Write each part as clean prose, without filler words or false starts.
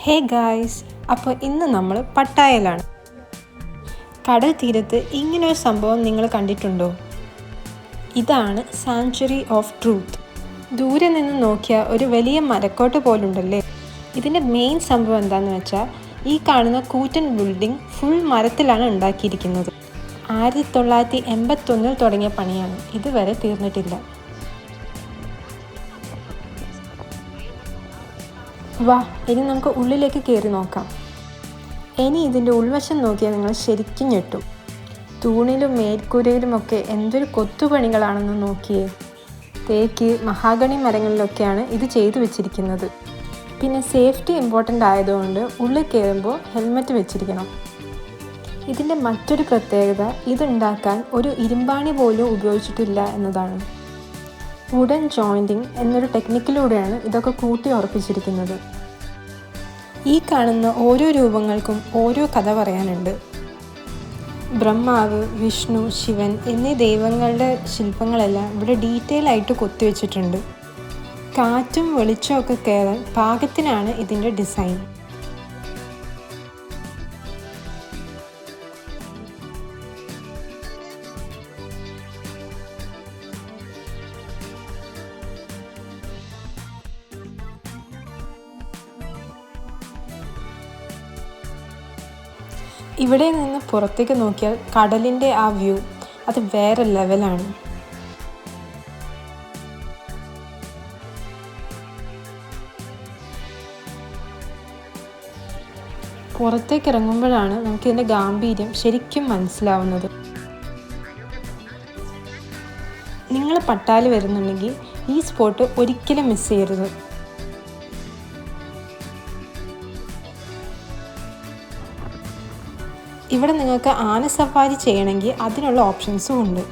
Hey guys, അപ്പോൾ ഇന്ന് നമ്മൾ പട്ടായയിലാണ്. കടൽ തീരത്ത് ഇങ്ങനൊരു സംഭവം നിങ്ങൾ കണ്ടിട്ടുണ്ടോ? ഇതാണ് സാങ്ച്വറി ഓഫ് ട്രൂത്ത്. ദൂരെ നിന്ന് നോക്കിയാൽ ഒരു വലിയ മരക്കോട്ട പോലുണ്ടല്ലേ. ഇതിൻ്റെ മെയിൻ സംഭവം എന്താണെന്ന് വെച്ചാൽ, ഈ കാണുന്ന കൂറ്റൻ ബിൽഡിംഗ് ഫുൾ മരത്തിലാണ് ഉണ്ടാക്കിയിരിക്കുന്നത്. 1981 തുടങ്ങിയ പണിയാണ്, ഇതുവരെ തീർന്നിട്ടില്ല. വാ, ഇനി നമുക്ക് ഉള്ളിലേക്ക് കയറി നോക്കാം. ഇനി ഇതിൻ്റെ ഉൾവശം നോക്കിയാൽ നിങ്ങൾ ശരിക്കും ഞെട്ടും. തൂണിലും മേൽക്കൂരയിലുമൊക്കെ എന്തൊരു കൊത്തുപണികളാണെന്ന് നോക്കിയേ. തേക്ക്, മഹാഗണി മരങ്ങളിലൊക്കെയാണ് ഇത് ചെയ്തു വെച്ചിരിക്കുന്നത്. പിന്നെ സേഫ്റ്റി ഇമ്പോർട്ടൻ്റ് ആയതുകൊണ്ട് ഉള്ളിൽ കയറുമ്പോൾ ഹെൽമെറ്റ് വെച്ചിരിക്കണം. ഇതിൻ്റെ മറ്റൊരു പ്രത്യേകത, ഇതുണ്ടാക്കാൻ ഒരു ഇരുമ്പാണി പോലും ഉപയോഗിച്ചിട്ടില്ല എന്നതാണ്. വുഡൻ ജോയിൻറ്റിങ് എന്നൊരു ടെക്നിക്കിലൂടെയാണ് ഇതൊക്കെ കൂട്ടി ഉറപ്പിച്ചിരിക്കുന്നത്. ഈ കാണുന്ന ഓരോ രൂപങ്ങൾക്കും ഓരോ കഥ പറയാനുണ്ട്. ബ്രഹ്മാവ്, വിഷ്ണു, ശിവൻ എന്നീ ദൈവങ്ങളുടെ ശില്പങ്ങളെല്ലാം ഇവിടെ ഡീറ്റെയിൽ ആയിട്ട് കൊത്തിവെച്ചിട്ടുണ്ട്. കാറ്റും വെളിച്ചമൊക്കെ കയറാൻ പാകത്തിനാണ് ഇതിൻ്റെ ഡിസൈൻ. ഇവിടെ നിന്ന് പുറത്തേക്ക് നോക്കിയാൽ കടലിൻ്റെ ആ വ്യൂ അത് വേറെ ലെവലാണ്. പുറത്തേക്ക് ഇറങ്ങുമ്പോഴാണ് നമുക്കിതിൻ്റെ ഗാംഭീര്യം ശരിക്കും മനസ്സിലാവുന്നത്. നിങ്ങൾ പട്ടാല് വരുന്നുണ്ടെങ്കിൽ ഈ സ്പോട്ട് ഒരിക്കലും മിസ് ചെയ്യരുത്. ഇവിടെ നിങ്ങൾക്ക് ആന സഫാരി ചെയ്യണമെങ്കിൽ അതിനുള്ള ഓപ്ഷൻസും ഉണ്ട്.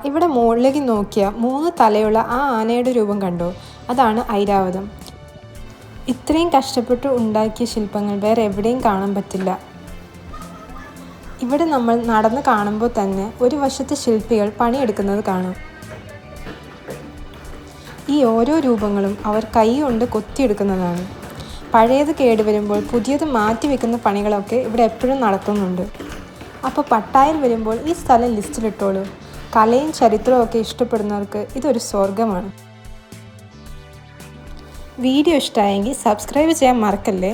ഇവിടെ മുകളിലേക്ക് നോക്കിയാൽ 3 തലയുള്ള ആ ആനയുടെ രൂപം കണ്ടോ? അതാണ് ഐരാവതം. ഇത്രയും കഷ്ടപ്പെട്ട് ഉണ്ടാക്കിയ ശില്പങ്ങൾ വേറെ എവിടെയും കാണാൻ പറ്റില്ല. ഇവിടെ നമ്മൾ നടന്ന് കാണുമ്പോൾ തന്നെ ഒരു വശത്തെ ശില്പികൾ പണിയെടുക്കുന്നത് കാണാം. ഈ ഓരോ രൂപങ്ങളും അവർ കൈ കൊണ്ട് കൊത്തിയെടുക്കുന്നതാണ്. പഴയത് കേടുവരുമ്പോൾ പുതിയത് മാറ്റി വെക്കുന്ന പണികളൊക്കെ ഇവിടെ എപ്പോഴും നടക്കുന്നുണ്ട്. അപ്പോൾ പട്ടായയിൽ വരുമ്പോൾ ഈ സ്ഥലം ലിസ്റ്റിലിട്ടോളൂ. കലയും ചരിത്രവും ഒക്കെ ഇഷ്ടപ്പെടുന്നവർക്ക് ഇതൊരു സ്വർഗമാണ്. വീഡിയോ ഇഷ്ടമായെങ്കിൽ സബ്സ്ക്രൈബ് ചെയ്യാൻ മറക്കല്ലേ.